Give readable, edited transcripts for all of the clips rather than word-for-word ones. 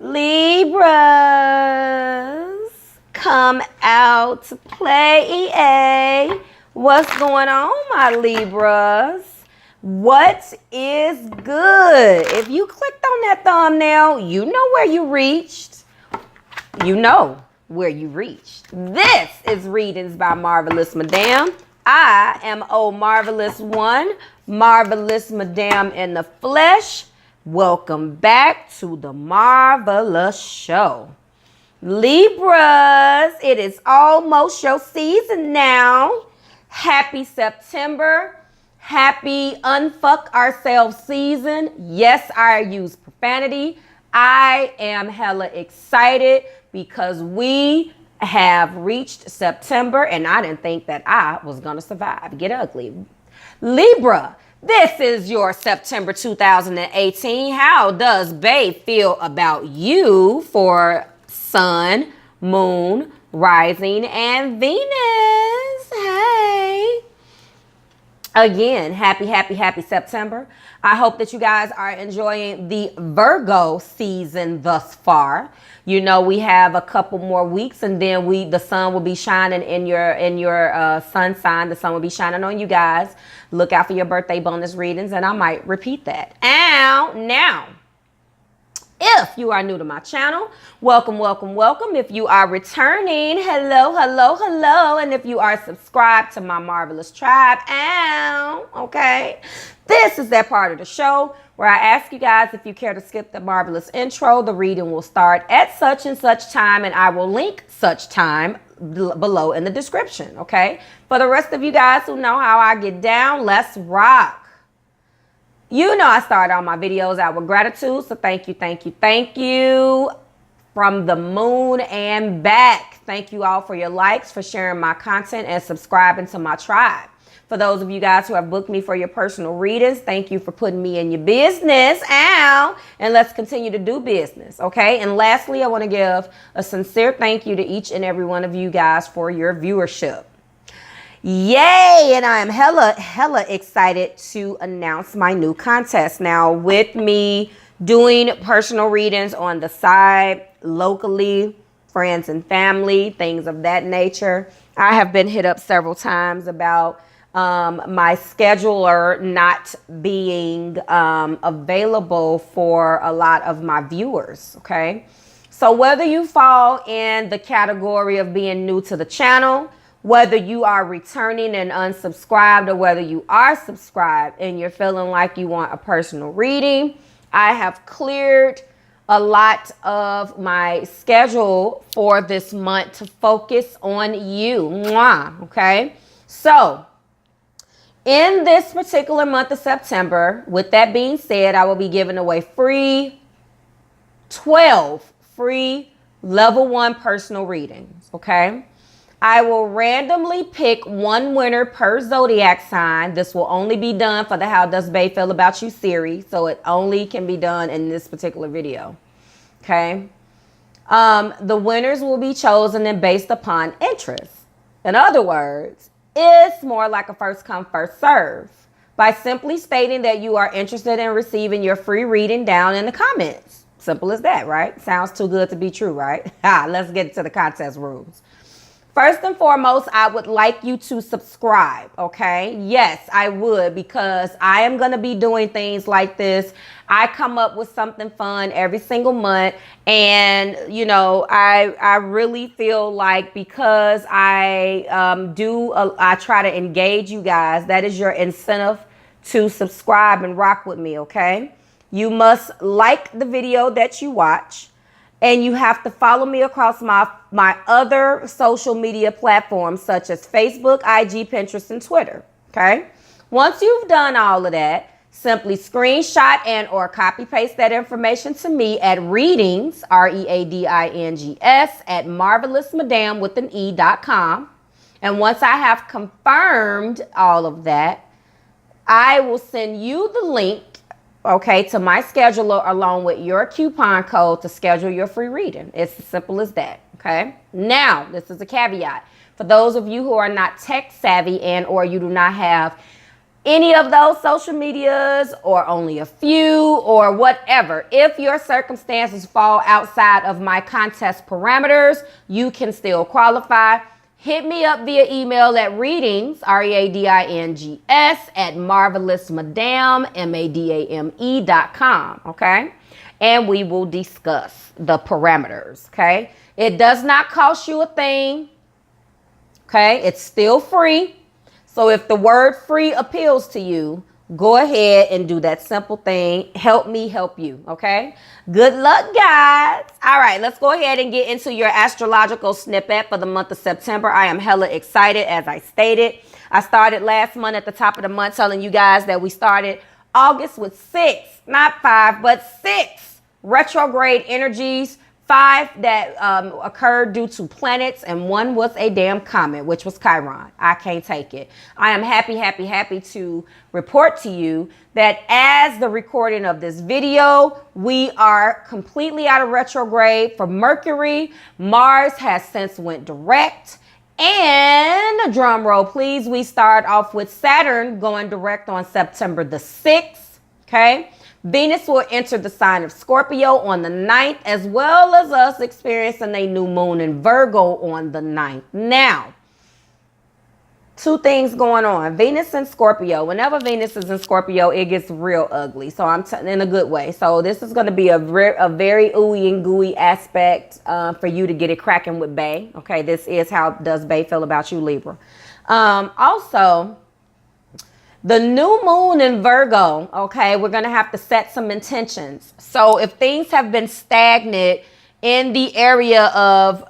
Libras, come out to play, EA. What's going on, my Libras? What is good? If you clicked on that thumbnail, you know where you reached. You know where you reached. This is Readings by Marvelous Madame. I am Marvelous One, Marvelous Madame in the flesh. Welcome back to the Marvelous Show. Libras, it is almost your season now. Happy September. Happy Unfuck Ourselves season. Yes, I use profanity. I am hella excited because we have reached September and I didn't think that I was going to survive. Get ugly. Libra, this is your September 2018. How does Bae feel about you for Sun, Moon, Rising, and Venus? Hey. Again, happy September. I hope that you guys are enjoying the Virgo season thus far. You know, we have a couple more weeks and then the sun will be shining in your sun sign. The sun will be shining on you guys. Look out for your birthday bonus readings and I might repeat that. Now, if you are new to my channel, welcome. If you are returning, hello. And if you are subscribed to my marvelous tribe, okay. This is that part of the show where I ask you guys if you care to skip the marvelous intro. The reading will start at such and such time and I will link such time below in the description, okay? For the rest of you guys who know how I get down, let's rock. You know I start all my videos out with gratitude, so thank you. From the moon and back. Thank you all for your likes, for sharing my content, and subscribing to my tribe. For those of you guys who have booked me for your personal readings, thank you for putting me in your business. And let's continue to do business, okay? And lastly, I want to give a sincere thank you to each and every one of you guys for your viewership. Yay! And I am hella excited to announce my new contest. Now, with me doing personal readings on the side, locally, friends and family, things of that nature, I have been hit up several times about my scheduler not being available for a lot of my viewers, okay? So whether you fall in the category of being new to the channel, whether you are returning and unsubscribed, or whether you are subscribed and you're feeling like you want a personal reading, I have cleared a lot of my schedule for this month to focus on you. Mwah, okay? So, in this particular month of September, with that being said, I will be giving away 12 free level 1 personal readings, okay? I will randomly pick one winner per zodiac sign. This will only be done for the How Does Bae Feel About You series, so it only can be done in this particular video, okay? The winners will be chosen and based upon interest. In other words, it's more like a first come, first serve by simply stating that you are interested in receiving your free reading down in the comments. Simple as that, right? Sounds too good to be true, right? Let's get to the contest rules. First and foremost, I would like you to subscribe, okay? Yes, I would, because I am going to be doing things like this. I come up with something fun every single month. And, you know, I really feel like because I try to engage you guys, that is your incentive to subscribe and rock with me, okay? You must like the video that you watch. And you have to follow me across my other social media platforms such as Facebook, IG, Pinterest, and Twitter, okay? Once you've done all of that, simply screenshot and or copy paste that information to me at readings, readings, at marvelousmadame.com. And once I have confirmed all of that, I will send you the link, okay, to my scheduler along with your coupon code to schedule your free reading. It's as simple as that, okay? Now, this is a caveat. For those of you who are not tech savvy and or you do not have any of those social medias or only a few or whatever. If your circumstances fall outside of my contest parameters, you can still qualify. Hit me up via email at readings, readings, at marvelousmadame, madame.com, okay? And we will discuss the parameters, okay? It does not cost you a thing, okay? It's still free. So if the word free appeals to you, go ahead and do that simple thing. Help me help you, okay? Good luck, guys. All right, let's go ahead and get into your astrological snippet for the month of September. I am hella excited, as I stated. I started last month at the top of the month telling you guys that we started August with 6, not 5, but 6 retrograde energies. 5 that occurred due to planets, and 1 was a damn comet, which was Chiron. I can't take it. I am happy to report to you that as the recording of this video, we are completely out of retrograde for Mercury. Mars has since went direct. And drum roll, please, we start off with Saturn going direct on September the 6th, okay? Venus will enter the sign of Scorpio on the 9th, as well as us experiencing a new moon in Virgo on the 9th. Now, 2 things going on. Venus and Scorpio. Whenever Venus is in Scorpio, it gets real ugly. So I'm in a good way. So this is going to be a very ooey and gooey aspect for you to get it cracking with Bae. Okay, this is how Does Bae feel about you, Libra. Also, the new moon in Virgo, okay, we're going to have to set some intentions. So if things have been stagnant in the area of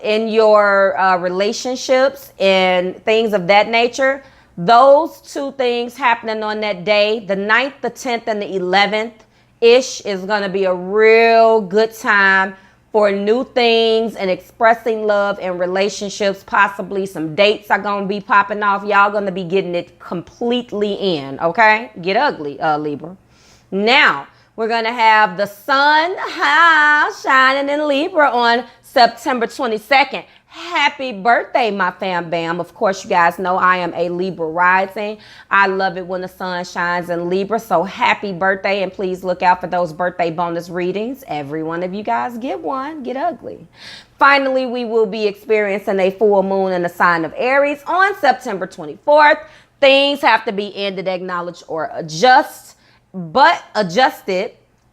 in your relationships and things of that nature, those 2 things happening on that day, the 9th, the 10th, and the 11th-ish is going to be a real good time for new things and expressing love in relationships. Possibly some dates are going to be popping off. Y'all going to be getting it completely in, okay? Get ugly, Libra. Now, we're going to have the sun shining in Libra on September 22nd. Happy birthday, my fam bam. Of course, you guys know I am a Libra rising. I love it when the sun shines in Libra. So happy birthday, and please look out for those birthday bonus readings. Every one of you guys get one. Get ugly. Finally, we will be experiencing a full moon in the sign of Aries on September 24th. Things have to be ended, acknowledged, or adjusted.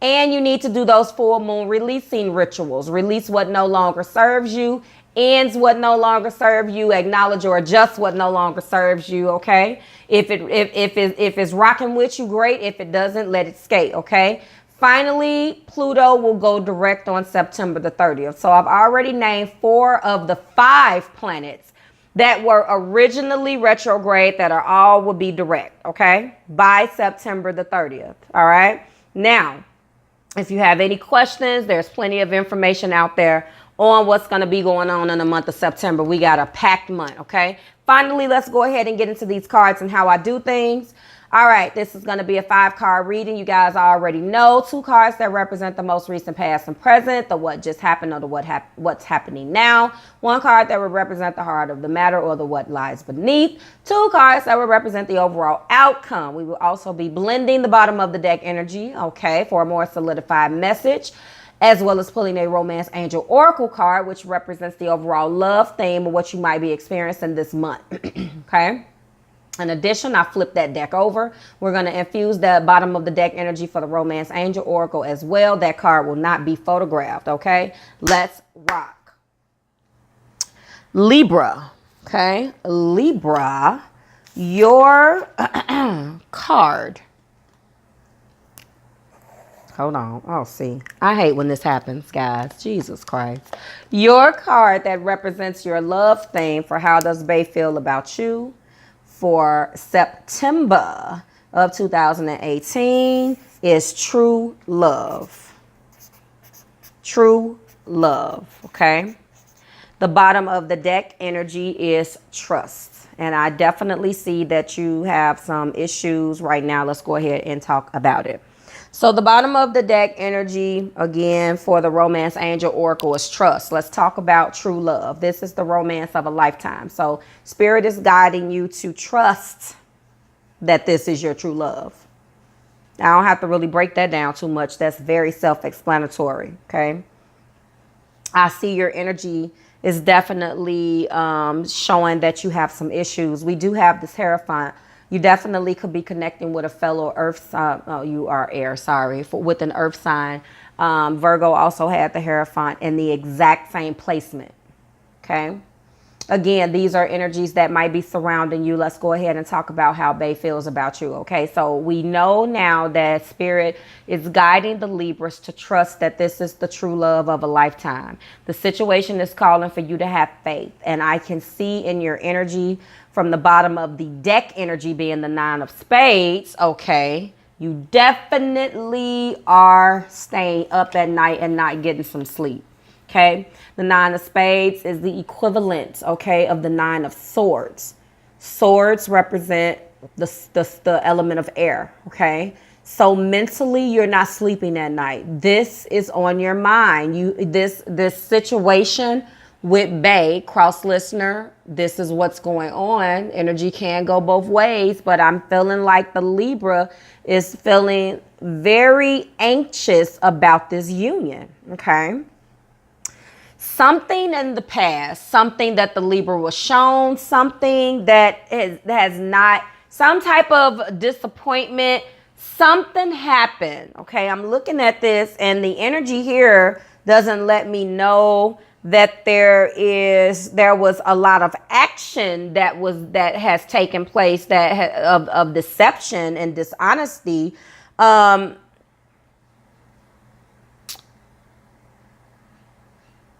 And you need to do those full moon releasing rituals. Release what no longer serves you. Ends what no longer serves you. Acknowledge or adjust what no longer serves you. Okay. If it's rocking with you, great. If it doesn't, let it skate. Okay. Finally, Pluto will go direct on September the 30th. So I've already named 4 of the 5 planets that were originally retrograde that will be direct. Okay. By September the 30th. All right. Now, if you have any questions, there's plenty of information out there on what's going to be going on in the month of September. We got a packed month, okay? Finally, let's go ahead and get into these cards and how I do things. All right, this is going to be a 5-card reading. You guys already know 2 cards that represent the most recent past and present, the what just happened or the what's happening now. 1 card that will represent the heart of the matter or the what lies beneath. 2 cards that will represent the overall outcome. We will also be blending the bottom of the deck energy, okay, for a more solidified message, as well as pulling a Romance Angel Oracle card, which represents the overall love theme of what you might be experiencing this month, okay? In addition, I flipped that deck over. We're going to infuse the bottom of the deck energy for the Romance Angel Oracle as well. That card will not be photographed, okay? Let's rock. Libra, okay? Libra, your card. Hold on. Oh, see, I hate when this happens, guys. Jesus Christ. Your card that represents your love theme for how does Bae feel about you for September of 2018 is True Love. True Love, okay? The bottom of the deck energy is Trust. And I definitely see that you have some issues right now. Let's go ahead and talk about it. So the bottom of the deck energy, again, for the Romance Angel Oracle is Trust. Let's talk about true love. This is the romance of a lifetime. So Spirit is guiding you to trust that this is your true love. I don't have to really break that down too much. That's very self-explanatory, okay? I see your energy is definitely showing that you have some issues. We do have this Hierophant. You definitely could be connecting with a fellow earth sign. Oh, you are air, sorry. With an earth sign. Virgo also had the Hierophant in the exact same placement, okay? Again, these are energies that might be surrounding you. Let's go ahead and talk about how Bae feels about you. Okay, so we know now that Spirit is guiding the Libras to trust that this is the true love of a lifetime. The situation is calling for you to have faith. And I can see in your energy from the bottom of the deck energy being the 9 of Spades. Okay, you definitely are staying up at night and not getting some sleep. Okay, the 9 of Spades is the equivalent, okay, of the 9 of Swords. Swords represent the element of air, okay? So mentally, you're not sleeping at night. This is on your mind. This situation with Bae, cross listener, this is what's going on. Energy can go both ways, but I'm feeling like the Libra is feeling very anxious about this union, okay? Something in the past, something that the Libra was shown, something that has not, some type of disappointment, something happened. Okay, I'm looking at this and the energy here doesn't let me know that there was a lot of action that has taken place of deception and dishonesty.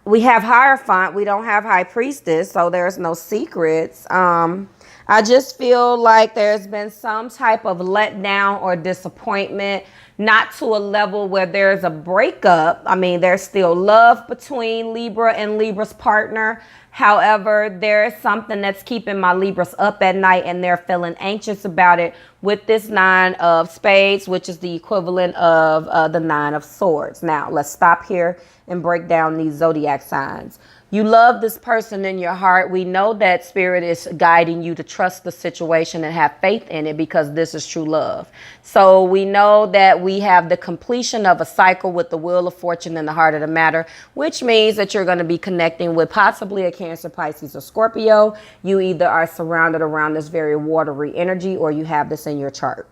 We have Hierophant. We don't have High Priestess, so there's no secrets. I just feel like there's been some type of letdown or disappointment, not to a level where there's a breakup. I mean, there's still love between Libra and Libra's partner. However, there is something that's keeping my Libras up at night and they're feeling anxious about it with this 9 of Spades, which is the equivalent of the 9 of Swords. Now, let's stop here and break down these zodiac signs. You love this person in your heart. We know that Spirit is guiding you to trust the situation and have faith in it because this is true love. So we know that we have the completion of a cycle with the Wheel of Fortune in the heart of the matter, which means that you're going to be connecting with possibly a Cancer, Pisces, or Scorpio. You either are surrounded around this very watery energy or you have this in your chart.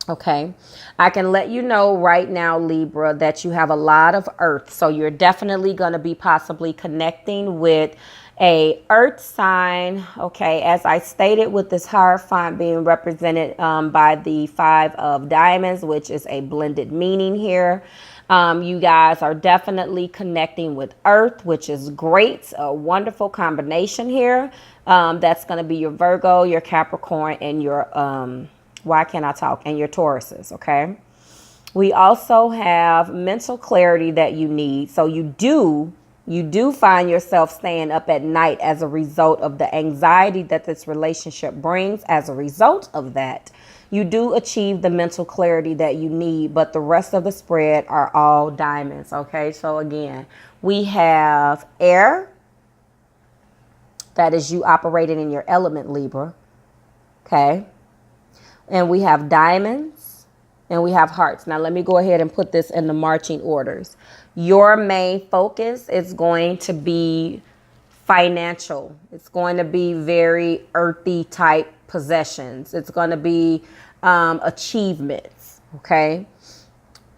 Okay, I can let you know right now, Libra, that you have a lot of earth. So you're definitely going to be possibly connecting with a earth sign. Okay, as I stated, with this Hierophant being represented by the 5 of Diamonds, which is a blended meaning here. You guys are definitely connecting with earth, which is great. A wonderful combination here. That's going to be your Virgo, your Capricorn, and your why can't I talk? And your Tauruses, okay? We also have mental clarity that you need. So you do find yourself staying up at night as a result of the anxiety that this relationship brings. As a result of that, you do achieve the mental clarity that you need, but the rest of the spread are all diamonds, okay? So again, we have air. That is you operating in your element, Libra, okay? And we have diamonds and we have hearts. Now, let me go ahead and put this in the marching orders. Your main focus is going to be financial. It's going to be very earthy type possessions. It's going to be achievements. Okay.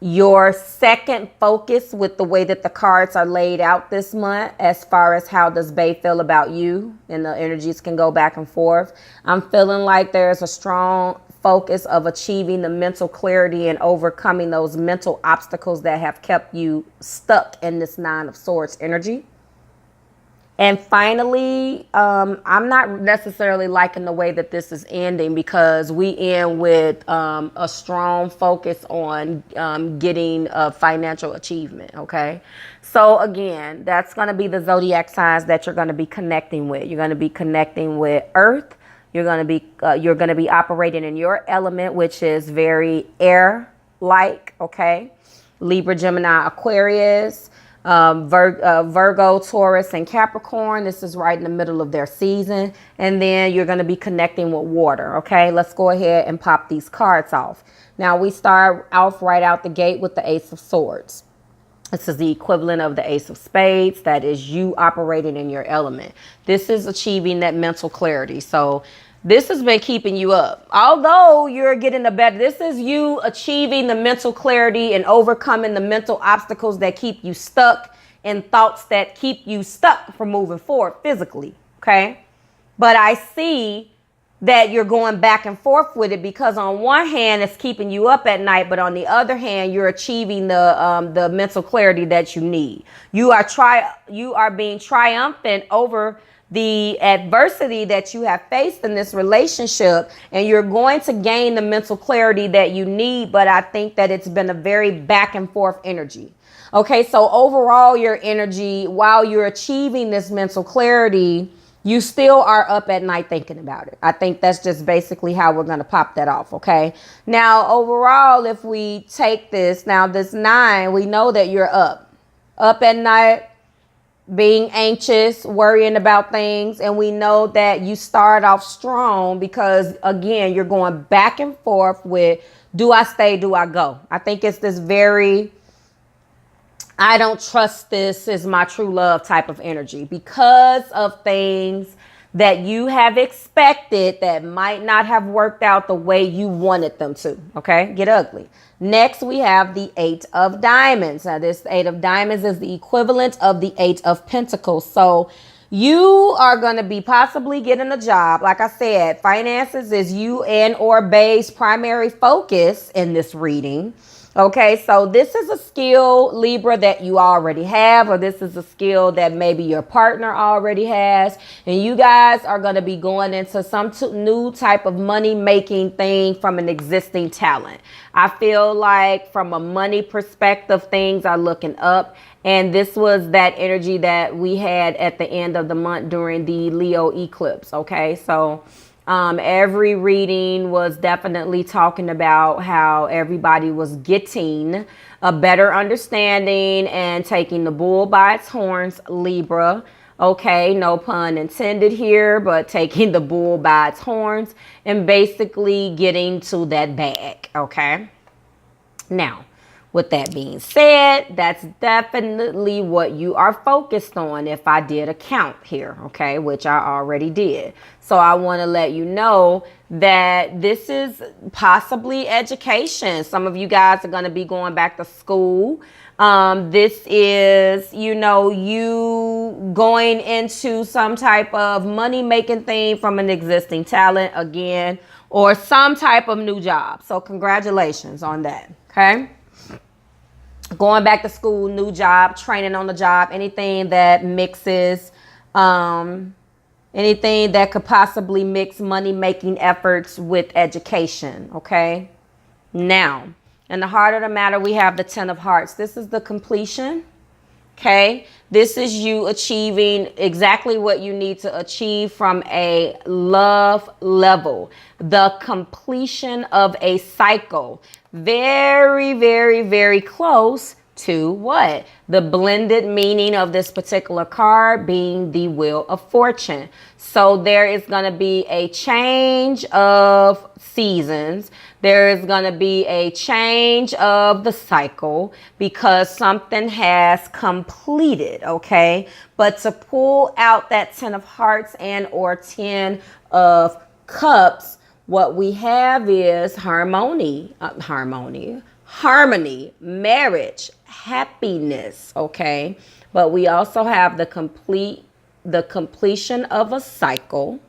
Your second focus with the way that the cards are laid out this month, as far as how does Bae feel about you, and the energies can go back and forth. I'm feeling like there's a strong focus of achieving the mental clarity and overcoming those mental obstacles that have kept you stuck in this 9 of Swords energy. And finally, I'm not necessarily liking the way that this is ending, because we end with a strong focus on getting a financial achievement, okay? So again, that's going to be the zodiac signs that you're going to be connecting with. You're going to be connecting with Earth. You're going to be operating in your element, which is very air-like, okay? Libra, Gemini, Aquarius. Virgo, Taurus, and Capricorn. This is right in the middle of their season. And then you're going to be connecting with water. Okay, let's go ahead and pop these cards off. Now we start off right out the gate with the Ace of Swords. This is the equivalent of the Ace of Spades. That is you operating in your element. This is achieving that mental clarity. So this has been keeping you up. Although you're getting the better, this is you achieving the mental clarity and overcoming the mental obstacles that keep you stuck and thoughts that keep you stuck from moving forward physically. Okay. But I see that you're going back and forth with it because on one hand it's keeping you up at night, but on the other hand you're achieving the mental clarity that you need. You are being triumphant over the adversity that you have faced in this relationship, and you're going to gain the mental clarity that you need. But I think that it's been a very back and forth energy. Okay, so overall your energy, while you're achieving this mental clarity, you still are up at night thinking about it. I think that's just basically how we're going to pop that off. Okay. Now, overall, if we take this, now this 9, we know that you're up at night, being anxious, worrying about things. And we know that you start off strong because, again, you're going back and forth with, do I stay? Do I go? I think it's this very, I don't trust this is my true love type of energy because of things that you have expected that might not have worked out the way you wanted them to. Okay, get ugly. Next, we have the 8 of Diamonds. Now, this 8 of Diamonds is the equivalent of the 8 of Pentacles. So you are going to be possibly getting a job. Like I said, finances is you and or Bae's primary focus in this reading. Okay, so this is a skill, Libra, that you already have, or this is a skill that maybe your partner already has. And you guys are going to be going into some new type of money-making thing from an existing talent. I feel like from a money perspective, things are looking up. And this was that energy that we had at the end of the month during the Leo eclipse. Okay, so every reading was definitely talking about how everybody was getting a better understanding and taking the bull by its horns, Libra. Okay, no pun intended here, but taking the bull by its horns and basically getting to that bag. Okay. Now, with that being said, that's definitely what you are focused on if I did a count here, okay, which I already did. So I want to let you know that this is possibly education. Some of you guys are going to be going back to school. This is, you know, you going into some type of money-making thing from an existing talent again, or some type of new job. So congratulations on that, okay? Going back to school, new job, training on the job, anything that mixes, anything that could possibly mix money-making efforts with education, okay? Now, in the heart of the matter, we have the 10 of Hearts. This is the completion, okay? This is you achieving exactly what you need to achieve from a love level. The completion of a cycle. Very, very, very close to what? The blended meaning of this particular card being the Wheel of Fortune. So there is going to be a change of seasons. There is going to be a change of the cycle because something has completed, okay? But to pull out that 10 of Hearts and or 10 of Cups, what we have is harmony, marriage, happiness, okay? But we also have the completion of a cycle,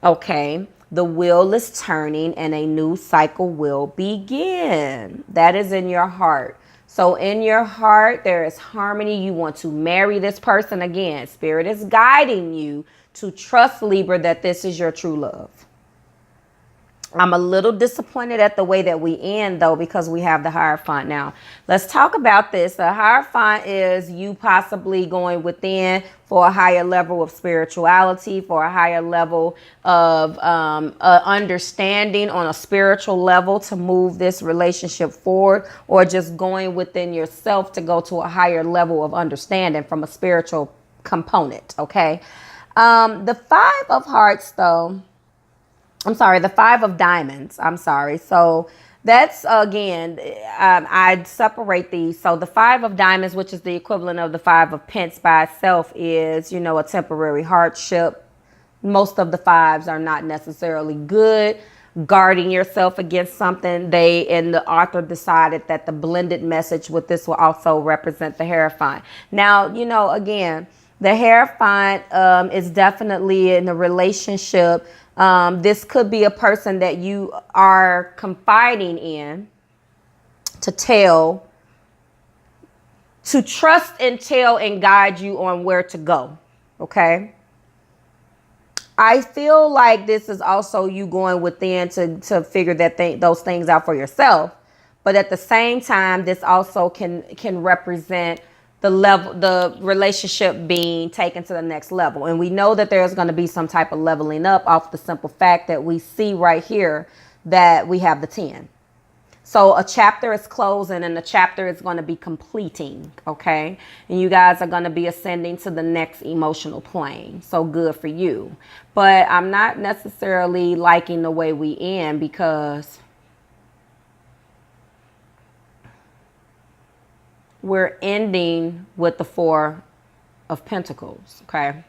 okay? The wheel is turning and a new cycle will begin. That is in your heart. So in your heart, there is harmony. You want to marry this person again. Spirit is guiding you to trust, Libra, that this is your true love. I'm a little disappointed at the way that we end, though, because we have the Hierophant now. Let's talk about this. The Hierophant is you possibly going within for a higher level of spirituality, for a higher level of understanding on a spiritual level to move this relationship forward, or just going within yourself to go to a higher level of understanding from a spiritual component, okay? The Five of Hearts, though, the Five of Diamonds. I'm sorry. So that's, again, I'd separate these. So the Five of Diamonds, which is the equivalent of the Five of Pence by itself, is, you know, a temporary hardship. Most of the fives are not necessarily good. Guarding yourself against something. They and the author decided that the blended message with this will also represent the Hierophant. Now, you know, again, the Hierophant is definitely in a relationship. This could be a person that you are confiding in to trust and tell and guide you on where to go. Okay. I feel like this is also you going within to figure those things out for yourself. But at the same time, this also can represent the relationship being taken to the next level. And we know that there's going to be some type of leveling up off the simple fact that we see right here that we have the 10. So a chapter is closing and the chapter is going to be completing. Okay. And you guys are going to be ascending to the next emotional plane. So good for you. But I'm not necessarily liking the way we end, because we're ending with the Four of Pentacles, okay?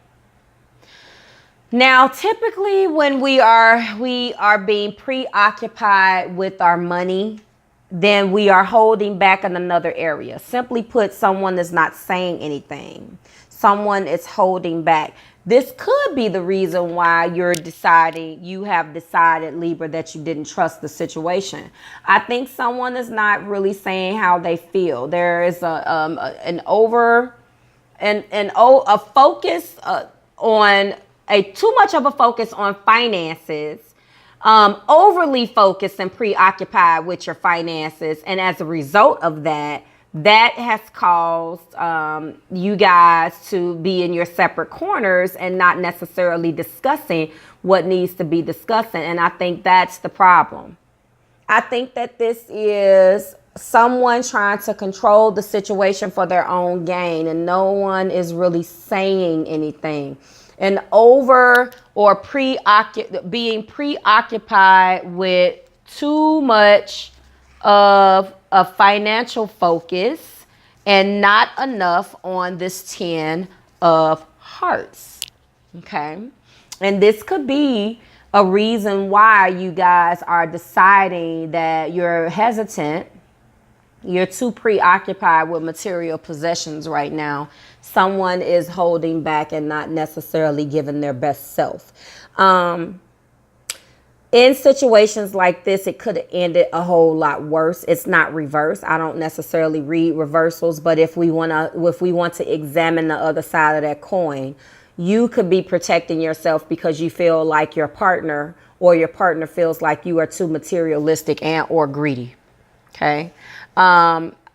Now, typically when we are being preoccupied with our money, then we are holding back in another area. Simply put, someone is not saying anything. Someone is holding back. This could be the reason why you have decided, Libra, that you didn't trust the situation. I think someone is not really saying how they feel. There is a focus on too much of a focus on finances, overly focused and preoccupied with your finances. And as a result of that, that has caused you guys to be in your separate corners and not necessarily discussing what needs to be discussed. And I think that's the problem. I think that this is someone trying to control the situation for their own gain, and no one is really saying anything. And being preoccupied with too much of a financial focus and not enough on this 10 of Hearts. Okay. And this could be a reason why you guys are deciding that you're hesitant. You're too preoccupied with material possessions right now. Someone is holding back and not necessarily giving their best self. In situations like this, it could have ended a whole lot worse. It's not reverse. I don't necessarily read reversals, but if we want to examine the other side of that coin, you could be protecting yourself because you feel like your partner feels like you are too materialistic and or greedy. Okay.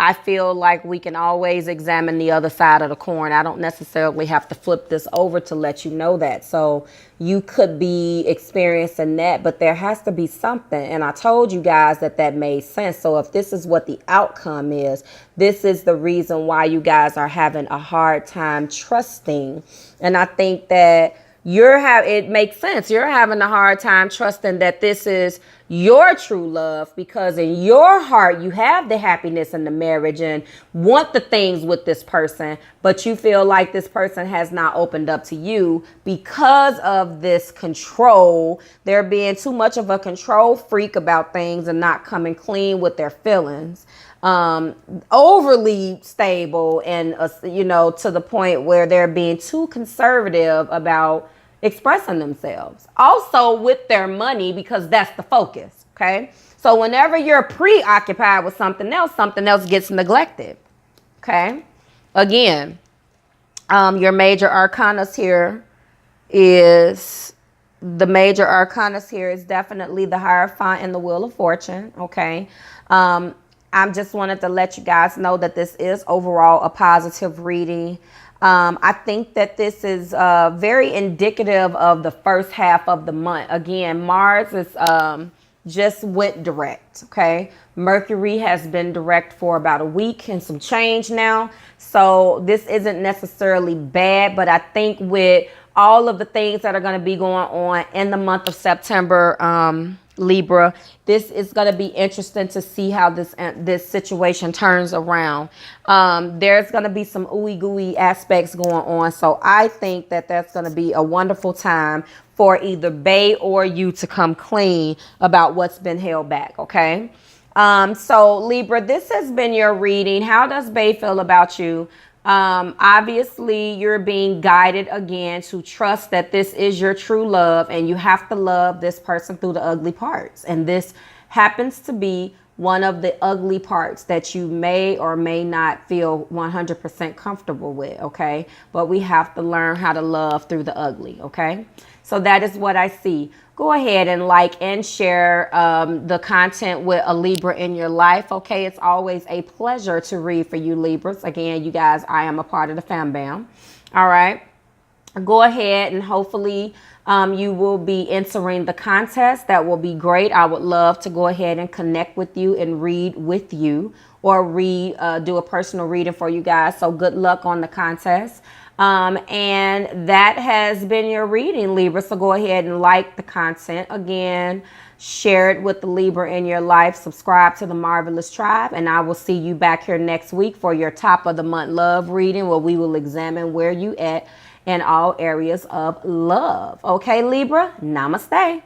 I feel like we can always examine the other side of the coin. I don't necessarily have to flip this over to let you know that. So you could be experiencing that, but there has to be something. And I told you guys that made sense. So if this is what the outcome is, this is the reason why you guys are having a hard time trusting. And I think that it makes sense. You're having a hard time trusting that this is your true love, because in your heart you have the happiness in the marriage and want the things with this person, but you feel like this person has not opened up to you because of this control. They're being too much of a control freak about things and not coming clean with their feelings. Overly stable and to the point where they're being too conservative about expressing themselves. Also with their money, because that's the focus. Okay. So whenever you're preoccupied with something else gets neglected. Okay. Again, your major arcanas here is the major arcanas here is definitely the Hierophant and the Wheel of Fortune. Okay. I just wanted to let you guys know that this is overall a positive reading. I think that this is very indicative of the first half of the month. Again, Mars is just went direct. Okay. Mercury has been direct for about a week and some change now. So this isn't necessarily bad, but I think with all of the things that are going to be going on in the month of September, Libra, this is going to be interesting to see how this situation turns around. There's going to be some ooey gooey aspects going on. So I think that that's going to be a wonderful time for either Bae or you to come clean about what's been held back. Okay. So Libra, this has been your reading. How does Bae feel about you? Obviously you're being guided again to trust that this is your true love, and you have to love this person through the ugly parts. And this happens to be one of the ugly parts that you may or may not feel 100% comfortable with. Okay. But we have to learn how to love through the ugly. Okay. So that is what I see. Go ahead and like and share the content with a Libra in your life. Okay, it's always a pleasure to read for you Libras. Again, you guys, I am a part of the fam bam. All right, go ahead and hopefully you will be entering the contest. That will be great. I would love to go ahead and connect with you and read with you, or do a personal reading for you guys. So good luck on the contest. And that has been your reading, Libra. So go ahead and like the content. Again, share it with the Libra in your life. Subscribe to the Marvelous Tribe. And I will see you back here next week for your top of the month love reading, where we will examine where you at in all areas of love. Okay, Libra, namaste.